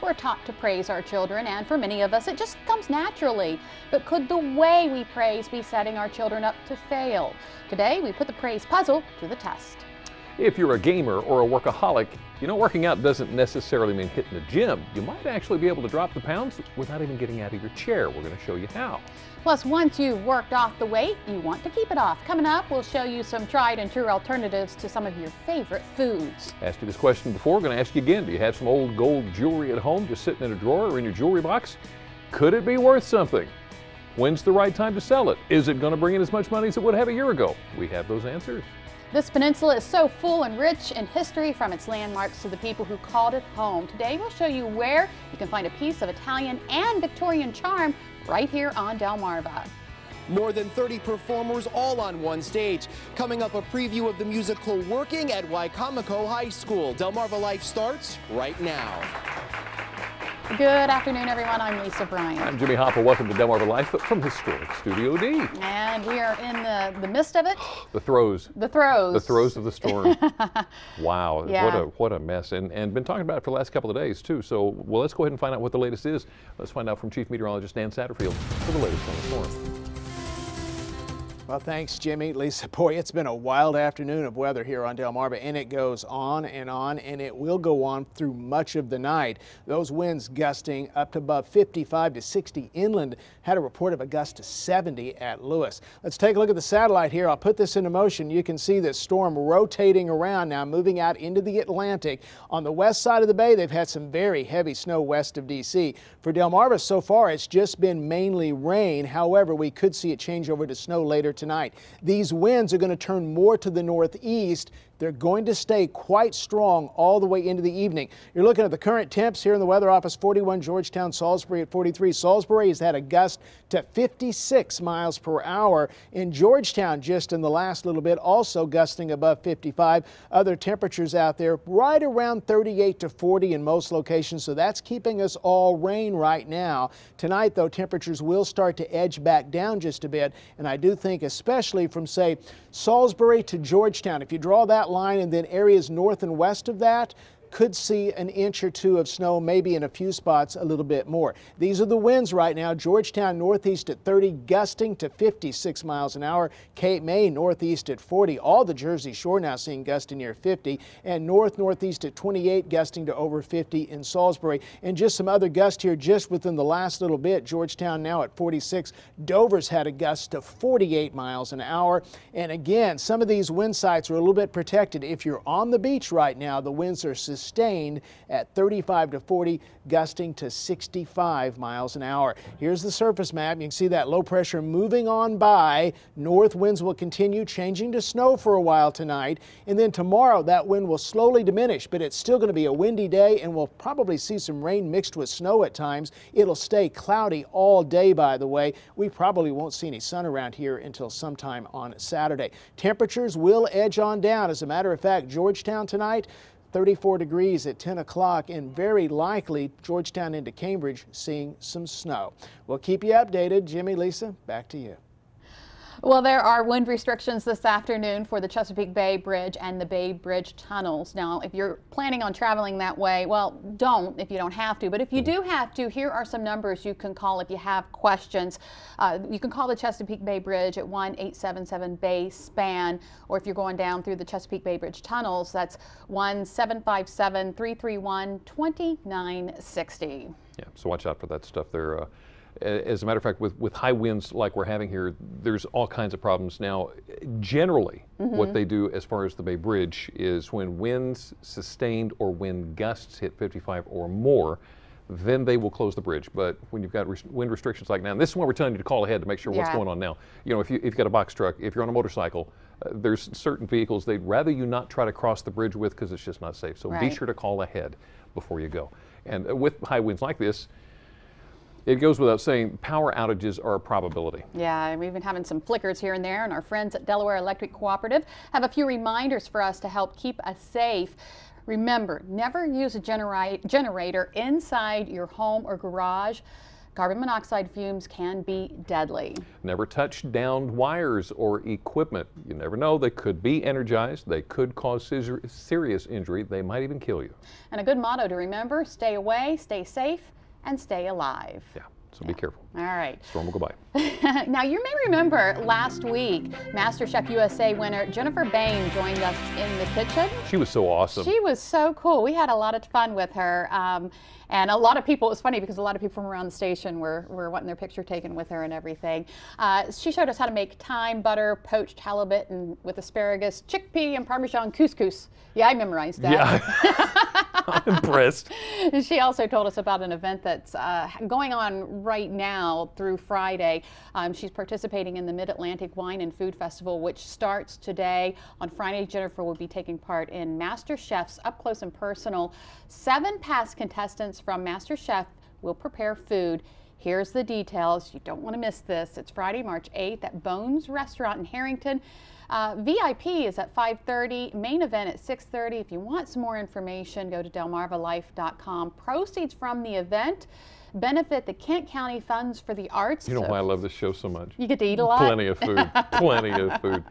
We're taught to praise our children, and for many of us, it just comes naturally. But could the way we praise be setting our children up to fail? Today, we put the praise puzzle to the test. If you're a gamer or a workaholic, you know working out doesn't necessarily mean hitting the gym. You might actually be able to drop the pounds without even getting out of your chair. We're going to show you how. Plus, once you've worked off the weight, you want to keep it off. Coming up, we'll show you some tried and true alternatives to some of your favorite foods. Asked you this question before, we're going to ask you again. Do you have some old gold jewelry at home just sitting in a drawer or in your jewelry box? Could it be worth something? When's the right time to sell it? Is it going to bring in as much money as it would have a year ago? We have those answers. This peninsula is so full and rich in history, from its landmarks to the people who called it home. Today we'll show you where you can find a piece of Italian and Victorian charm right here on Delmarva. More than 30 performers all on one stage. Coming up, a preview of the musical Working at Wicomico High School. Delmarva Life starts right now. Good afternoon, everyone. I'm Lisa Bryant. I'm Jimmy Hopper. Welcome to Delmarva Life from historic Studio D. And we are in the midst of it. The throes. The throes. The throes of the storm. Wow, yeah. what a mess. And been talking about it for the last couple of days, too. So, well, let's go ahead and find out what the latest is. Let's find out from Chief Meteorologist Dan Satterfield for the latest on the storm. Well, thanks, Jimmy. Lisa, boy, it's been a wild afternoon of weather here on Delmarva, and it goes on, and it will go on through much of the night. Those winds gusting up to above 55 to 60 inland. Had a report of a gust to 70 at Lewis. Let's take a look at the satellite here. I'll put this into motion. You can see this storm rotating around now, moving out into the Atlantic. On the west side of the bay, they've had some very heavy snow west of D.C. For Delmarva, so far, it's just been mainly rain. However, we could see it change over to snow later tonight. These winds are going to turn more to the northeast. They're going to stay quite strong all the way into the evening. You're looking at the current temps here in the weather office, 41 Georgetown, Salisbury at 43. Salisbury has had a gust to 56 miles per hour. In Georgetown, just in the last little bit, also gusting above 55. Other temperatures out there right around 38 to 40 in most locations, so that's keeping us all rain right now. Tonight, though, temperatures will start to edge back down just a bit, and I do think especially from, say, Salisbury to Georgetown, if you draw that line and then areas north and west of that, could see an inch or two of snow, maybe in a few spots a little bit more. These are the winds right now. Georgetown northeast at 30, gusting to 56 miles an hour. Cape May northeast at 40. All the Jersey Shore now seeing gusting near 50. And northeast at 28, gusting to over 50 in Salisbury. And just some other gust here just within the last little bit. Georgetown now at 46. Dover's had a gust to 48 miles an hour. And again, some of these wind sites are a little bit protected. If you're on the beach right now, the winds are sustained at 35 to 40, gusting to 65 miles an hour. Here's the surface map. You can see that low pressure moving on by. North winds will continue, changing to snow for a while tonight. And then tomorrow, that wind will slowly diminish, but it's still going to be a windy day, and we'll probably see some rain mixed with snow at times. It'll stay cloudy all day, by the way. We probably won't see any sun around here until sometime on Saturday. Temperatures will edge on down. As a matter of fact, Georgetown tonight, 34 degrees at 10 o'clock, and very likely Georgetown into Cambridge seeing some snow. We'll keep you updated. Jimmy, Lisa, back to you. Well, there are wind restrictions this afternoon for the Chesapeake Bay Bridge and the Bay Bridge tunnels. Now, if you're planning on traveling that way, well, don't if you don't have to. But if you do have to, here are some numbers you can call if you have questions. You can call the Chesapeake Bay Bridge at 1-877-BAY-SPAN, or if you're going down through the Chesapeake Bay Bridge tunnels, that's 1-757-331-2960. Yeah, so watch out for that stuff there. As a matter of fact, with high winds like we're having here, there's all kinds of problems. Now, generally, what they do as far as the Bay Bridge is when winds sustained or wind gusts hit 55 or more, then they will close the bridge. But when you've got wind restrictions like now, and this is why we're telling you to call ahead to make sure what's going on now. You know, if you've got a box truck, if you're on a motorcycle, there's certain vehicles they'd rather you not try to cross the bridge with because it's just not safe. So be sure to call ahead before you go. And with high winds like this, it goes without saying, power outages are a probability. Yeah, we've been having some flickers here and there, and our friends at Delaware Electric Cooperative have a few reminders for us to help keep us safe. Remember, never use a generator inside your home or garage. Carbon monoxide fumes can be deadly. Never touch downed wires or equipment. You never know, they could be energized, they could cause serious injury, they might even kill you. And a good motto to remember, stay away, stay safe, and stay alive. Yeah, so be careful. All right. Storm will go by. Now, you may remember last week, MasterChef USA winner Jennifer Bain joined us in the kitchen. She was so awesome. She was so cool. We had a lot of fun with her. And a lot of people, it was funny because a lot of people from around the station were wanting their picture taken with her and everything. She showed us how to make thyme, butter, poached halibut and with asparagus, chickpea, and Parmesan couscous. Yeah, I memorized that. Yeah, I'm impressed. She also told us about an event that's going on right now through Friday. She's participating in the Mid-Atlantic Wine and Food Festival, which starts today. On Friday, Jennifer will be taking part in MasterChef's Up Close and Personal. 7 past contestants from MasterChef will prepare food. Here's the details. You don't want to miss this. It's Friday, March 8th at Bones Restaurant in Harrington. VIP is at 5:30, main event at 6:30. If you want some more information, go to delmarvalife.com. Proceeds from the event benefit the Kent County Funds for the Arts. You know why I love this show so much? You get to eat a lot. Plenty of food. Plenty of food.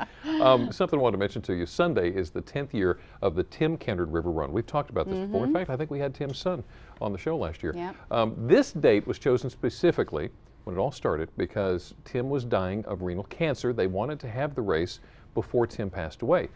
Something I wanted to mention to you. Sunday is the 10th year of the Tim Kendard River Run. We've talked about this before. In fact, I think we had Tim's son on the show last year. Yep. This date was chosen specifically when it all started because Tim was dying of renal cancer. They wanted to have the race before Tim passed away,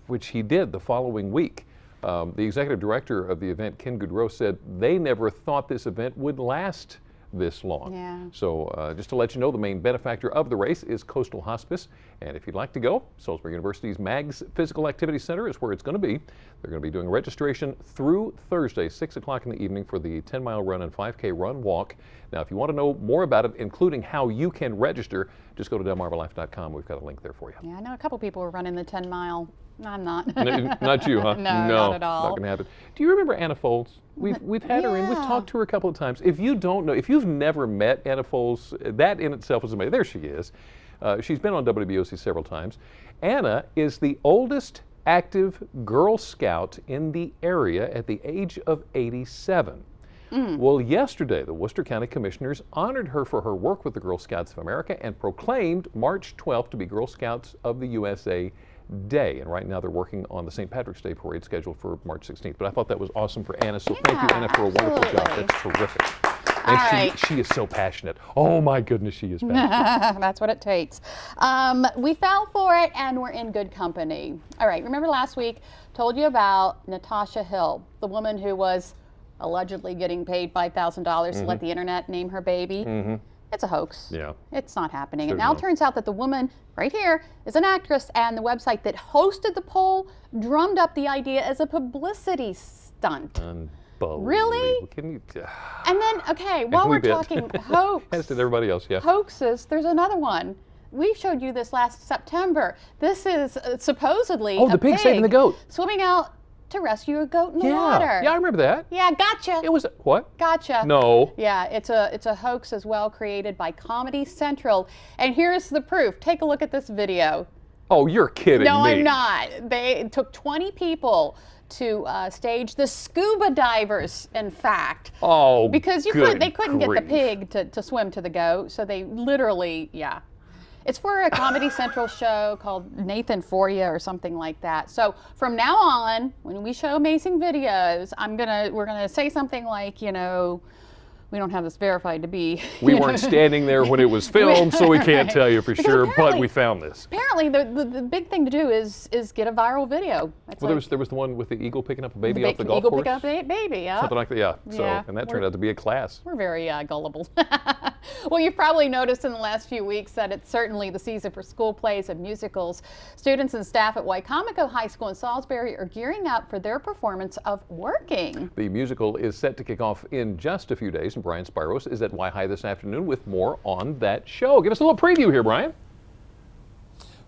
which he did the following week. The executive director of the event, Ken Goodrow, said they never thought this event would last this long. Yeah. So just to let you know, the main benefactor of the race is Coastal Hospice. And if you'd like to go, Salisbury University's MAGS Physical Activity Center is where it's going to be. They're going to be doing registration through Thursday, 6 o'clock in the evening for the 10-mile run and 5K run walk. Now, if you want to know more about it, including how you can register, just go to delmarvalife.com. We've got a link there for you. Yeah, I know a couple people were running the 10-mile. I'm not. Not you, huh? No, not at all. Not going to happen. Do you remember Anna Folds? We've had her in. We've talked to her a couple of times. If you don't know, if you've never met Anna Folds, that in itself is amazing. There she is. She's been on WBOC several times. Anna is the oldest active Girl Scout in the area at the age of 87. Well, yesterday, the Worcester County Commissioners honored her for her work with the Girl Scouts of America and proclaimed March 12th to be Girl Scouts of the USA Day. And right now they're working on the St. Patrick's Day parade scheduled for March 16th. But I thought that was awesome for Anna, so thank you, Anna, for a wonderful job. That's terrific. And she is so passionate. Oh my goodness, she is passionate. That's what it takes. We fell for it and we're in good company. All right, remember last week, told you about Natasha Hill, the woman who was allegedly getting paid $5,000 to let the internet name her baby. It's a hoax. Yeah. It's not happening. It now turns out that the woman right here is an actress, and the website that hosted the poll drummed up the idea as a publicity stunt. Unbelievable. Really? Can you, and then, okay, while we're talking hoax. As did everybody else, yeah. Hoaxes, there's another one. We showed you this last September. This is supposedly the pig saving the goat. Swimming out to rescue a goat in the water. Yeah, I remember that. Yeah, gotcha. It was, what? Gotcha. No. Yeah, it's a hoax as well, created by Comedy Central. And here's the proof. Take a look at this video. Oh, you're kidding me. No, I'm not. It took 20 people to stage the scuba divers, in fact. Oh, because they couldn't get the pig to swim to the goat, so they literally, yeah. It's for a Comedy Central show called Nathan For Ya or something like that. So from now on, when we show amazing videos, we're gonna say something like, you know, we don't have this verified to be. We weren't standing there when it was filmed, so we can't tell you for sure, but we found this. Apparently, the big thing to do is get a viral video. Well, there was the one with the eagle picking up a baby off the golf course. Eagle picking up a baby, yeah. Something like that, yeah. So, and that turned out to be a class. We're very gullible. Well, you've probably noticed in the last few weeks that it's certainly the season for school plays and musicals. Students and staff at Wycomico High School in Salisbury are gearing up for their performance of Working. The musical is set to kick off in just a few days. Brian Spiros is at Y High this afternoon with more on that show. Give us a little preview here, Brian.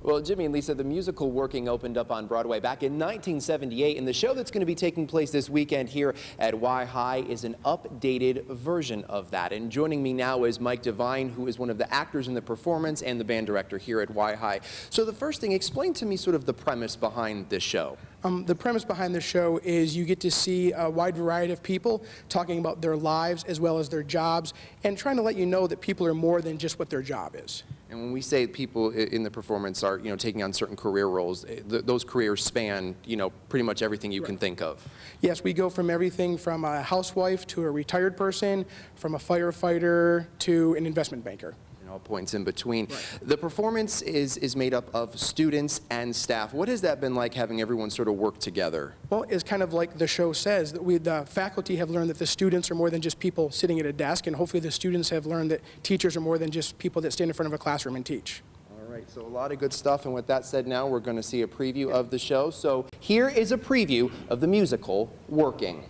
Well, Jimmy and Lisa, the musical Working opened up on Broadway back in 1978, and the show that's going to be taking place this weekend here at Y High is an updated version of that. And joining me now is Mike Devine, who is one of the actors in the performance and the band director here at Y High. So the first thing, explain to me sort of the premise behind this show. The premise behind the show is you get to see a wide variety of people talking about their lives as well as their jobs, and trying to let you know that people are more than just what their job is. And when we say people in the performance are, taking on certain career roles, those careers span, pretty much everything you can think of. Yes, we go from everything from a housewife to a retired person, from a firefighter to an investment banker. All points in between. Right. The performance is made up of students and staff. What has that been like, having everyone sort of work together? Well, it's kind of like the show says, that the faculty have learned that the students are more than just people sitting at a desk, and hopefully the students have learned that teachers are more than just people that stand in front of a classroom and teach. All right, so a lot of good stuff, and with that said, now we're going to see a preview of the show. So here is a preview of the musical Working.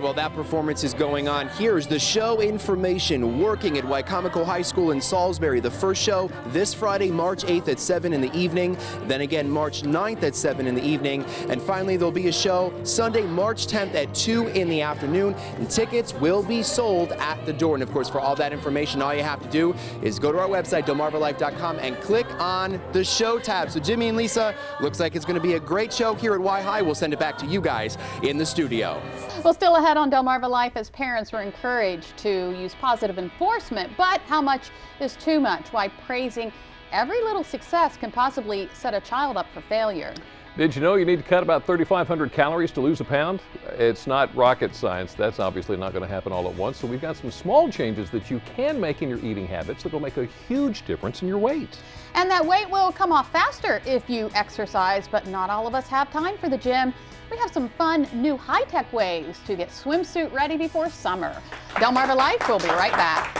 While that performance is going on, here's the show information. Working at Wycomico High School in Salisbury. The first show this Friday, March 8th at 7 in the evening. Then again, March 9th at 7 in the evening. And finally, there'll be a show Sunday, March 10th at 2 in the afternoon. And tickets will be sold at the door. And of course, for all that information, all you have to do is go to our website, delmarvalife.com, and click on the show tab. So Jimmy and Lisa, looks like it's going to be a great show here at Y High. We'll send it back to you guys in the studio. Well, still ahead on Delmarva Life, as parents were encouraged to use positive enforcement, but how much is too much? Why praising every little success can possibly set a child up for failure. Did you know you need to cut about 3,500 calories to lose a pound? It's not rocket science. That's obviously not going to happen all at once. So we've got some small changes that you can make in your eating habits that will make a huge difference in your weight. And that weight will come off faster if you exercise, but not all of us have time for the gym. We have some fun new high-tech ways to get swimsuit ready before summer. Delmarva Life will be right back.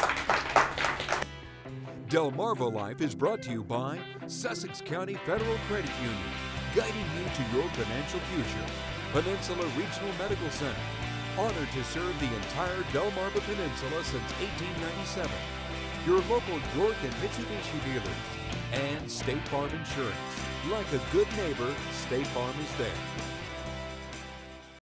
Delmarva Life is brought to you by Sussex County Federal Credit Union, guiding you to your financial future. Peninsula Regional Medical Center, honored to serve the entire Delmarva Peninsula since 1897. Your local York and Mitsubishi dealers. And State Farm Insurance. Like a good neighbor, State Farm is there.